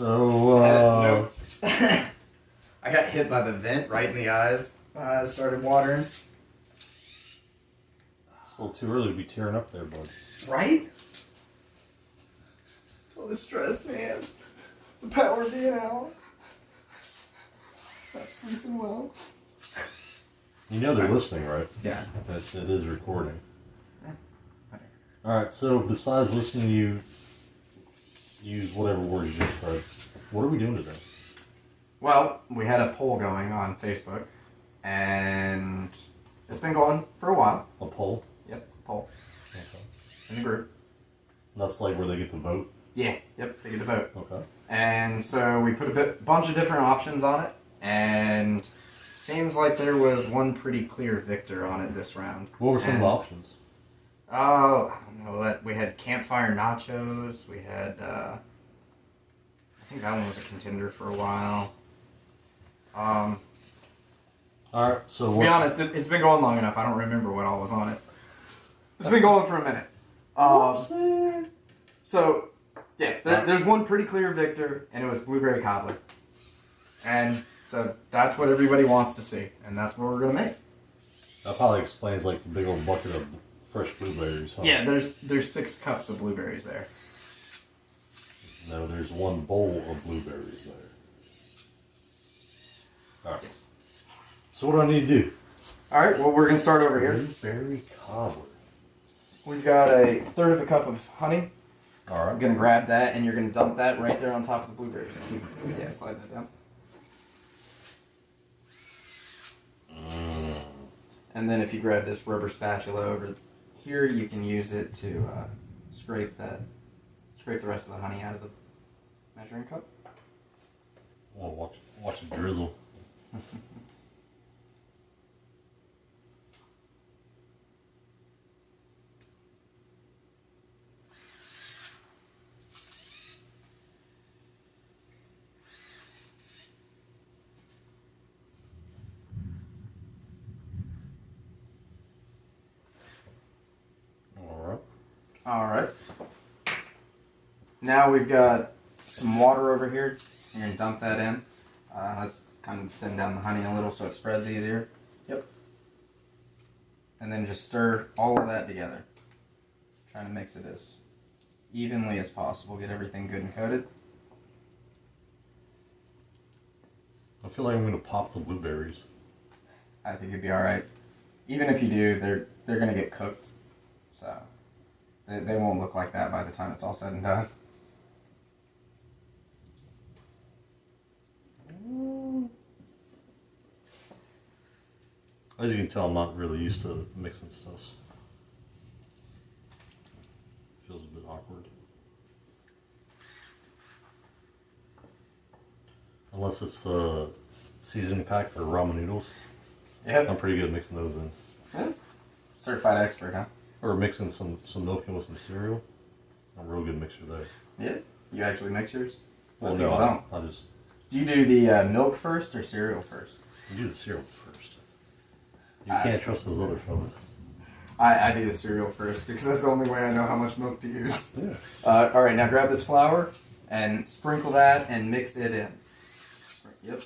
So, I got hit by the vent right in the eyes. Started watering. it's a little too early to be tearing up there, bud. Right? It's all the stress, man. The power being out. Not sleeping well. You know they're listening, right? Yeah. It is recording. Alright, so besides listening to you use whatever word you just said, what are we doing today? Well, we had a poll going on Facebook, and it's been going for a while. A poll? Yep, poll. Okay. In the group. That's like where they get to vote? Yeah, yep, they get to vote. Okay. And so we put a bunch of different options on it, and seems like there was one pretty clear victor on it this round. What were some of the options? Oh, I don't know. We had campfire nachos. We had, I think that one was a contender for a while. Alright, so To be honest, it's been going long enough. I don't remember what all was on it. It's been going for a minute. So, yeah, there's one pretty clear victor, and it was blueberry cobbler. And so that's what everybody wants to see, and that's what we're gonna make. That probably explains like the big old bucket of fresh blueberries, huh? Yeah, there's 6 cups of blueberries there. No, there's one bowl of blueberries there. Alright. Yes. So what do I need to do? All right. Well, we're gonna start over here. Blueberry cobbler. We've got a third of a cup of honey. Alright. I'm gonna grab that, and you're gonna dump that right there on top of the blueberries. Yeah, slide that down. And then if you grab this rubber spatula over here, you can use it to scrape the rest of the honey out of the measuring cup. Oh, watch it drizzle. All right. Now we've got some water over here. You're gonna dump that in. Let's kind of thin down the honey a little so it spreads easier. Yep. And then just stir all of that together. Trying to mix it as evenly as possible. Get everything good and coated. I feel like I'm gonna pop the blueberries. I think you'd be all right. Even if you do, they're gonna get cooked, so they won't look like that by the time it's all said and done. As you can tell, I'm not really used to mixing stuff. Feels a bit awkward. Unless it's the seasoning pack for ramen noodles. Yeah. I'm pretty good at mixing those in. Yeah. Certified expert, huh? Or mixing some milk in with some cereal. I'm a real good mixer there. Yeah. You actually mix yours? Well, People no, I just... Do you do the milk first or cereal first? You do the cereal first. You can't trust those other fellas. I do the cereal first because that's the only way I know how much milk to use. Yeah. All right, now grab this flour and sprinkle that and mix it in. Yep.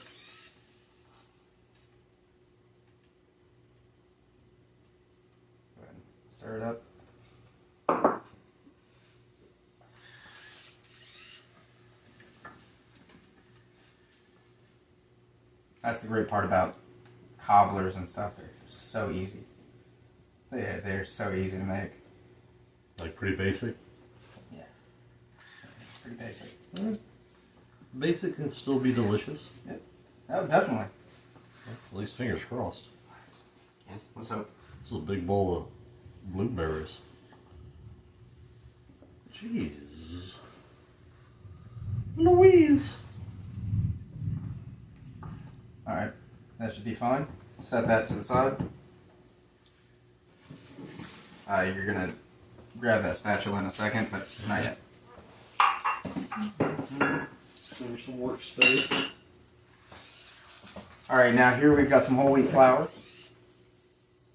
Go ahead and stir it up. That's the great part about cobblers and stuff. They're so easy. They're so easy to make. Like pretty basic? Yeah. It's pretty basic. Mm. Basic can still be delicious. Yep. Oh, definitely. At least fingers crossed. Yes. Let's hope. This is a big bowl of blueberries. Jeez. Louise. Alright. That should be fine. Set that to the side. You're gonna grab that spatula in a second, but not yet. There's some workspace. Alright, now here we've got some whole wheat flour.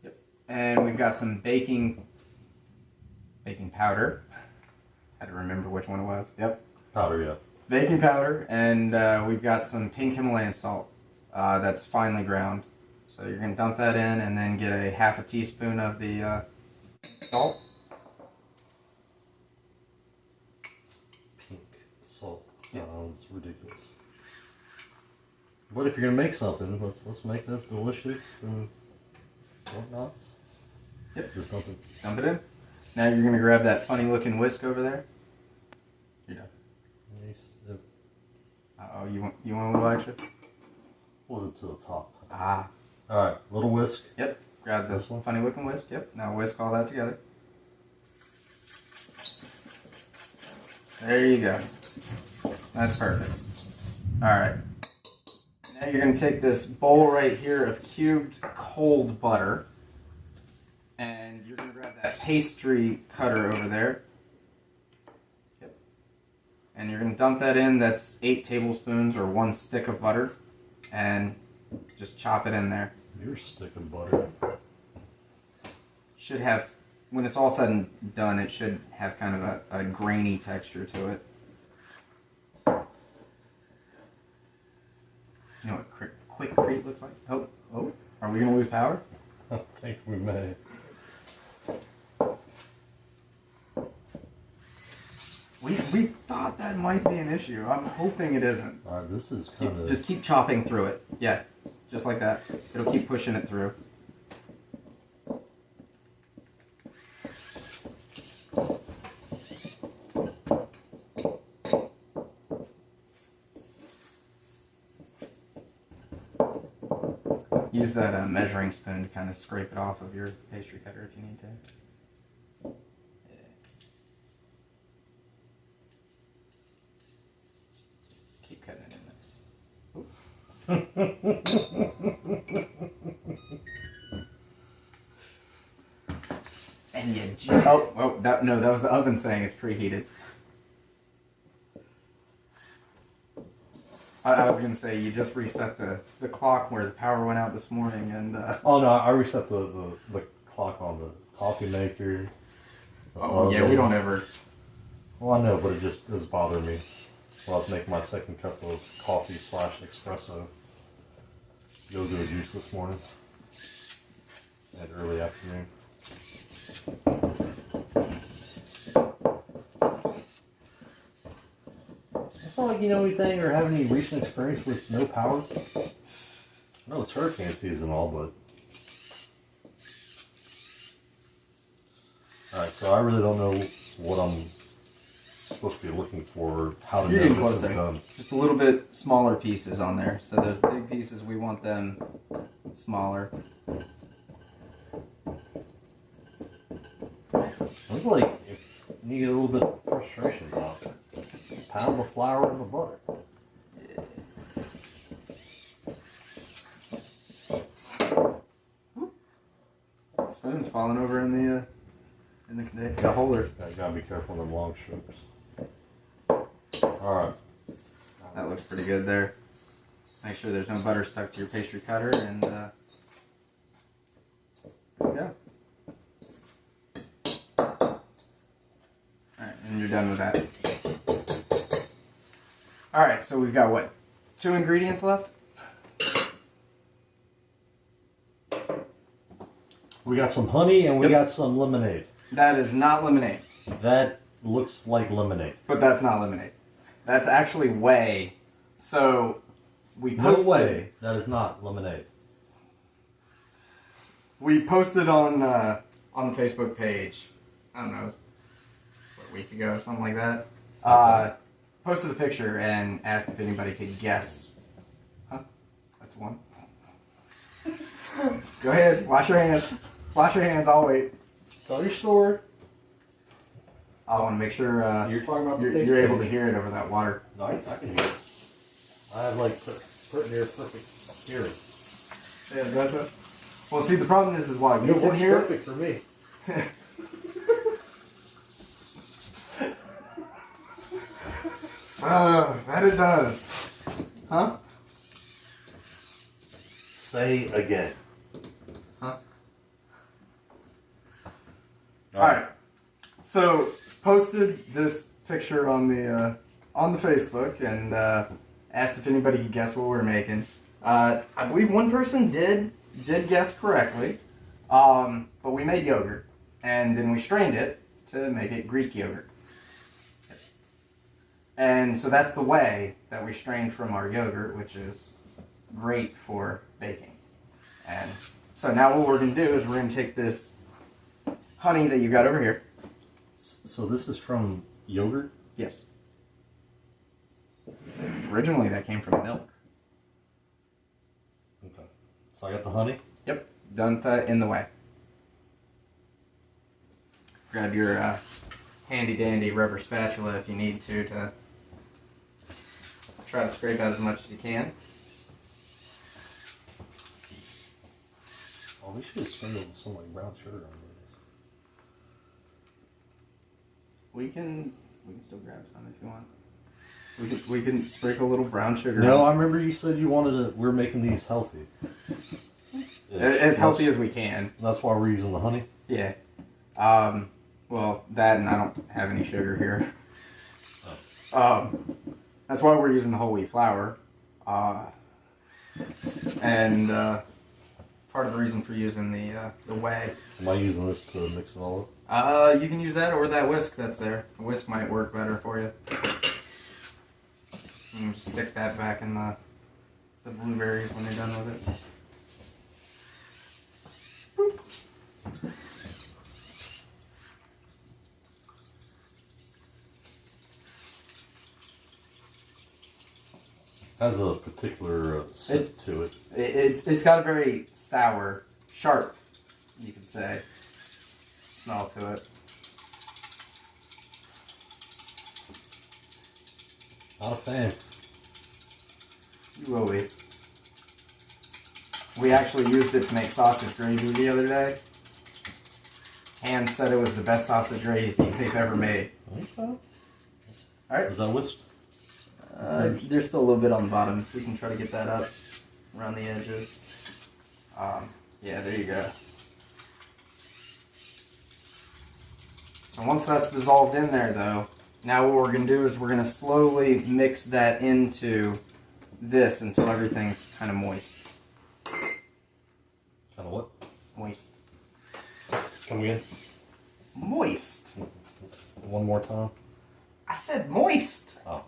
Yep. And we've got some baking powder. Had to remember which one it was. Yep. Powder, yeah. baking powder, and we've got some pink Himalayan salt that's finely ground. So you're going to dump that in and then get a half a teaspoon of the salt. Pink salt sounds ridiculous. But if you're gonna make something, let's make this delicious and whatnots. Yep. Just dump it. Dump it in. Now you're going to grab that funny looking whisk over there. You're done. Uh-oh, you want a little extra? Was it to the top? Ah. Alright, little whisk. Yep. Grab this one. Funny looking whisk. Yep. Now whisk all that together. There you go. That's perfect. Alright. Now you're going to take this bowl right here of cubed cold butter. And you're going to grab that pastry cutter over there. Yep. And you're going to dump that in. That's 8 tablespoons or 1 stick of butter. And just chop it in there. You're sticking butter. Should have, when it's all said and done, it should have kind of a grainy texture to it. You know what quick crete looks like? Oh, are we going to lose power? I think we may. We thought that might be an issue. I'm hoping it isn't. Alright, this is kind of... Just keep chopping through it. Yeah, just like that. It'll keep pushing it through. Use that measuring spoon to kind of scrape it off of your pastry cutter if you need to. Keep cutting it in there. And you that was the oven saying it's preheated. I was going to say, you just reset the clock where the power went out this morning, and... Oh, no, I reset the clock on the coffee maker. Oh, yeah, we don't ever... Well, I know, but it was bothering me while I was making my second cup of coffee / espresso. Go-go juice this morning. At early afternoon. It's not like you know anything or have any recent experience with no power. I know it's hurricane season and all, but... Alright, so I really don't know what I'm supposed to be looking for, how to know this is done. Just a little bit smaller pieces on there. So those big pieces, we want them smaller. It's like, if you get a little bit of frustration about it, pound the flour and the butter. Spoon's falling over in the holder. I gotta be careful with them long strokes. Alright. That looks pretty good there. Make sure there's no butter stuck to your pastry cutter, and there you go. Alright, and you're done with that. Alright, so we've got what? 2 ingredients left? We got some honey and we got some lemonade. That is not lemonade. That looks like lemonade. But that's not lemonade. That's actually whey. So we posted, No way. That is not lemonade. We posted on the Facebook page, I don't know, a week ago or something like that. Posted a picture and asked if anybody could guess. Huh? That's one. Go ahead, wash your hands. Wash your hands, I'll wait. Tell your story. I want to make sure You're talking about the you're able to hear it over that water. No, I can hear it. I have like pretty near perfect hearing. Yeah, that's it. Well, see, the problem is why you can hear it. Perfect for me. That it does. Huh? Say again. Huh? Alright. So, posted this picture on the on the Facebook and asked if anybody could guess what we were making. I believe one person did guess correctly, but we made yogurt, and then we strained it to make it Greek yogurt. And so that's the whey that we strained from our yogurt, which is great for baking. And so now what we're going to do is we're going to take this honey that you got over here. So this is from yogurt? Yes. Originally that came from milk. Okay. So I got the honey? Yep. Dumped that in the whey. Grab your handy dandy rubber spatula if you need to try to scrape out as much as you can. Oh, we should have sprinkled some like brown sugar on this. We can still grab some if you want. We can sprinkle a little brown sugar. No, on. I remember you said you wanted to. We're making these healthy. As healthy as we can. That's why we're using the honey. Yeah. Well, that and I don't have any sugar here. That's why we're using the whole wheat flour. And part of the reason for using the whey. Am I using this to mix it all You can use that or that whisk that's there. The whisk might work better for you. And just stick that back in the blueberries when you're done with it. Boop. Has a particular scent to it. It's got a very sour, sharp, you could say, smell to it. Not a fan. You will be. We actually used it to make sausage gravy the other day. Hans said it was the best sausage gravy they've ever made. Okay. Alright. Is that whisked? There's still a little bit on the bottom. We can try to get that up around the edges. Yeah, there you go. So once that's dissolved in there, though, now what we're going to do is we're going to slowly mix that into this until everything's kind of moist. Kind of what? Moist. Come again? Moist. One more time. I said moist. Oh.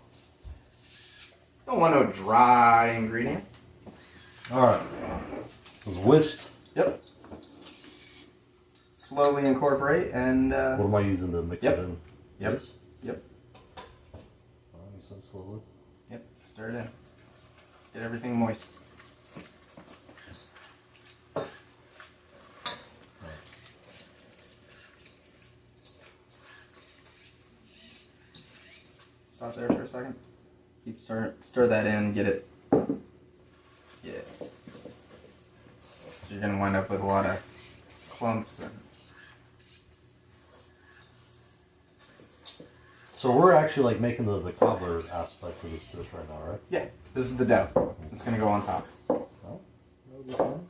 Don't want no dry ingredients. All right. It was whisked. Yep. Slowly incorporate and. What am I using to mix Yep. it in? Yep. This? Yep. You said slowly. Yep. Stir it in. Get everything moist. Stop there for a second. Keep stir that in. Get it. Yeah. So you're gonna wind up with a lot of clumps and. So we're actually like making the cobbler aspect for this dish right now, right? Yeah. This is the dough. It's gonna go on top. Oh, no, this one.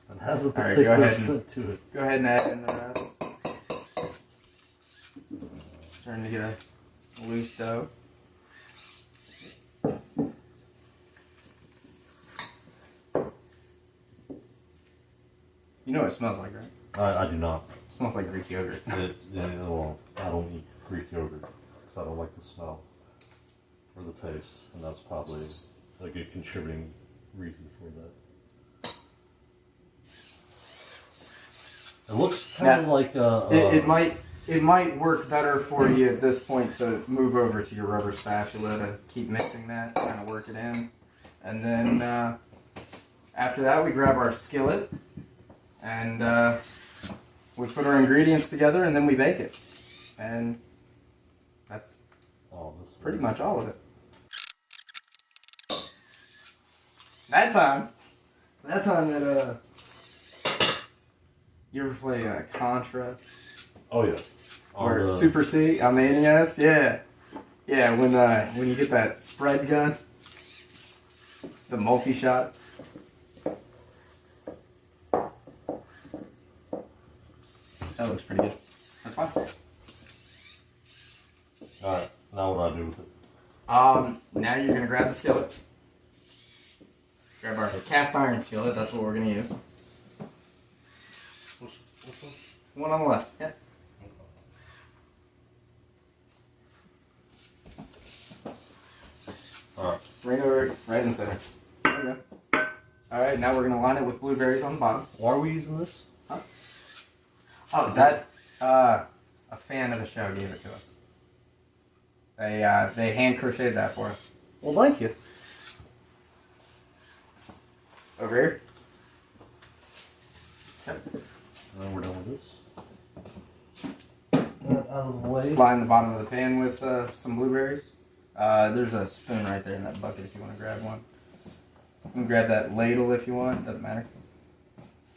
It has a right, go particular ahead and- scent to it. Go ahead and add in the rest. Starting to get a loose dough. You know what it smells like, right? I do not. It smells like Greek yogurt. Well, I don't eat Greek yogurt because I don't like the smell or the taste, and that's probably a good contributing reason for that. It looks kind of like It might work better for you at this point to move over to your rubber spatula to keep mixing that, kind of work it in. And then after that we grab our skillet and we put our ingredients together and then we bake it. And that's pretty much all of it. That time that you ever play Contra? Oh yeah. Or Super C on the NES? Yeah. Yeah, when you get that spread gun, the multi-shot. That looks pretty good. That's fine. Alright, now what do I do with it? Now you're gonna grab the skillet. Grab our cast iron skillet. That's what we're gonna use. Which one? One on the left. Yeah. Alright. Right over, right in the center. Okay. All right. Now we're gonna line it with blueberries on the bottom. Why are we using this? Huh? Oh, that a fan of the show gave it to us. They hand crocheted that for us. Well, thank you. Over here. Yep. And then we're done with this. That out of the way. Line the bottom of the pan with some blueberries. There's a spoon right there in that bucket if you want to grab one. You can grab that ladle if you want. Doesn't matter.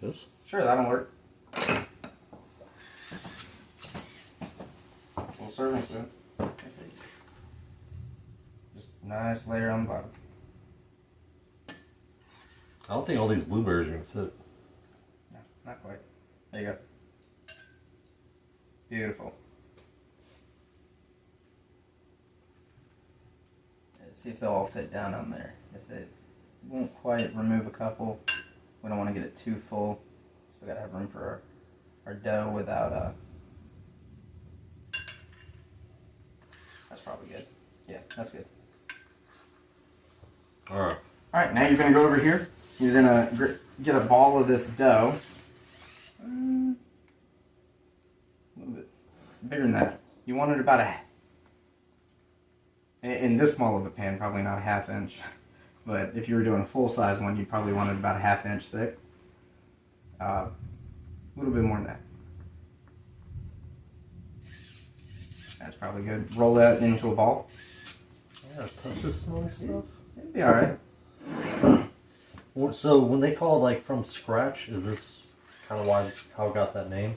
This? Sure, that'll work. Full serving spoon. Just nice layer on the bottom. I don't think all these blueberries are gonna fit. No, not quite. There you go. Beautiful. Let's see if they'll all fit down on there. If they won't quite, remove a couple. We don't want to get it too full. Still gotta have room for our dough without That's probably good. Yeah, that's good. Alright. Alright, now you're gonna go over here. You're gonna get a ball of this dough. A little bit bigger than that. You want it about in this small of a pan, probably not a ½ inch. But if you were doing a full size one, you'd probably want it about a ½ inch thick. A little bit more than that. That's probably good. Roll that into a ball. Yeah, touch this smelly stuff. It'd be alright. So when they call it like from scratch, is this kind of how it got that name?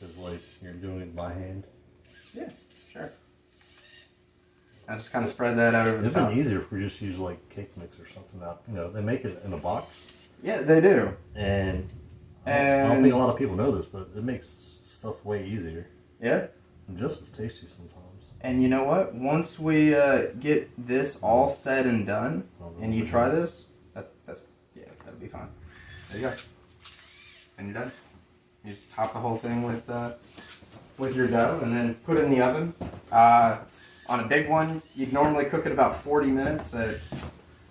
Is like you're doing it by hand? Yeah, sure. I just kind of spread that out over the It'd top. been easier if we just use like cake mix or something. Out, you know, they make it in a box, Yeah, they do. and I don't think a lot of people know this, but it makes stuff way easier Yeah. and just as tasty sometimes. And you know what? Once we get this all said and done, and you try this, that'll be fine. There you go. And you're done. You just top the whole thing with your dough, and then put it in the oven. On a big one, you'd normally cook it about 40 minutes at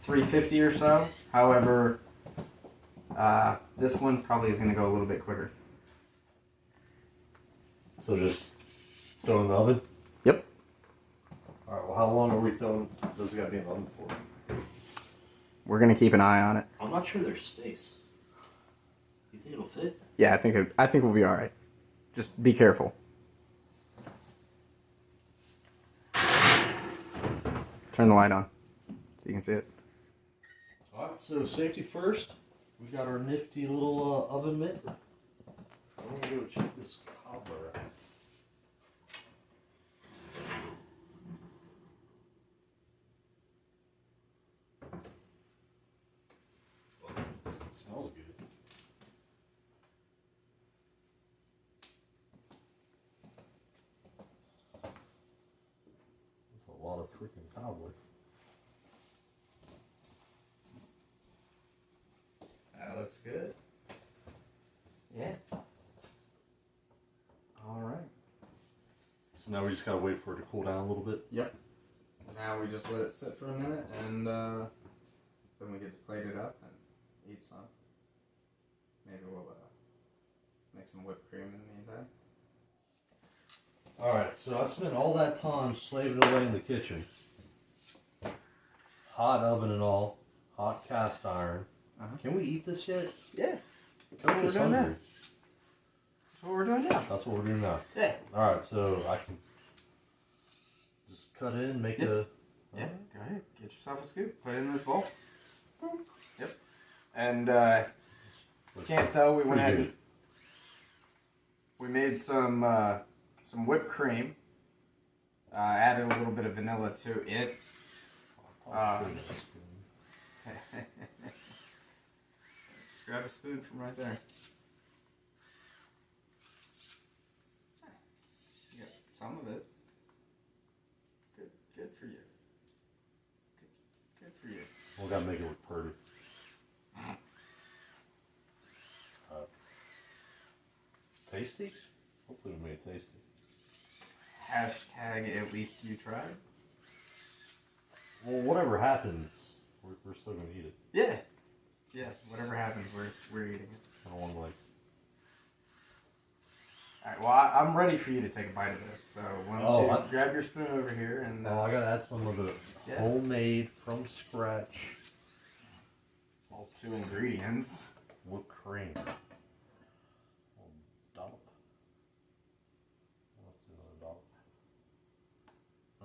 350 or so. However, this one probably is going to go a little bit quicker. So just throw it in the oven. Yep. All right. Well, how long are we throwing? Does it got to be in the oven for? We're going to keep an eye on it. I'm not sure there's space. You think it'll fit? Yeah, I think we'll be all right. Just be careful. Turn the light on so you can see it. All right. So safety first. We got our nifty little oven mitt. I'm gonna go check this cobbler out. It smells good. That's a lot of freaking cobbler. That looks good. Yeah. All right. So now we just gotta wait for it to cool down a little bit. Yep. Now we just let it sit for a minute, and then we get to plate it up and eat some. Maybe we'll make some whipped cream in the meantime. Alright, so I spent all that time slaving away in the kitchen. Hot oven and all. Hot cast iron. Can we eat this yet? Yeah. Coach is doing now. hungry. That's what we're doing now. That's what we're doing now. Yeah. Alright, so I can just cut in, make a... Yeah, go ahead. Get yourself a scoop. Put it in this bowl. Boom. Yep. And you can't tell, we went ahead and we made some whipped cream. Added a little bit of vanilla to it. Let's grab a spoon from right there. some of it. Good for you. Good for you. We gotta make it look pretty. Tasty? Hopefully we made it tasty. Hashtag at least you tried. Well, whatever happens, we're still gonna eat it. Yeah. Yeah, whatever happens, we're eating it. I don't want to like. Alright, well, I'm ready for you to take a bite of this. So, why don't you grab your spoon over here and... Oh, I gotta add some of the homemade, from scratch. All 2 ingredients. Whipped cream. Dollop. Let's do another dollop.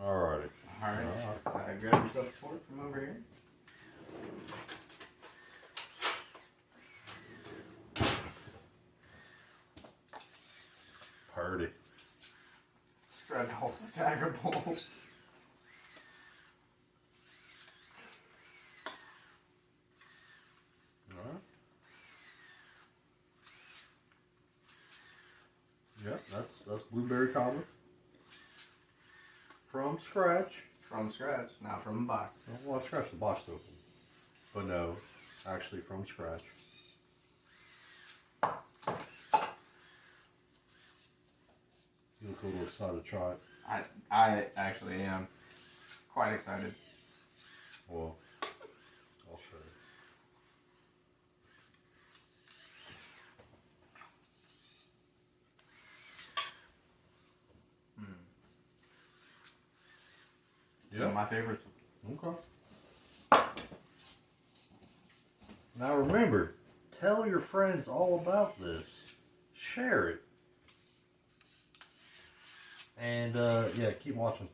Alrighty. Alright. Grab yourself a fork from over here. Party. Spread the whole stack of bowls. Alright. Yep, that's blueberry cobbler. From scratch. From scratch, not from a box. Well, I scratched the box open. But no, actually from scratch. You look a little excited to try it. I actually am quite excited. Well, I'll show you. One of my favorites. Okay. Now remember, tell your friends all about this. Share it. And yeah, keep watching.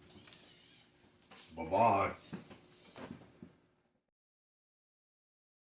Bye-bye.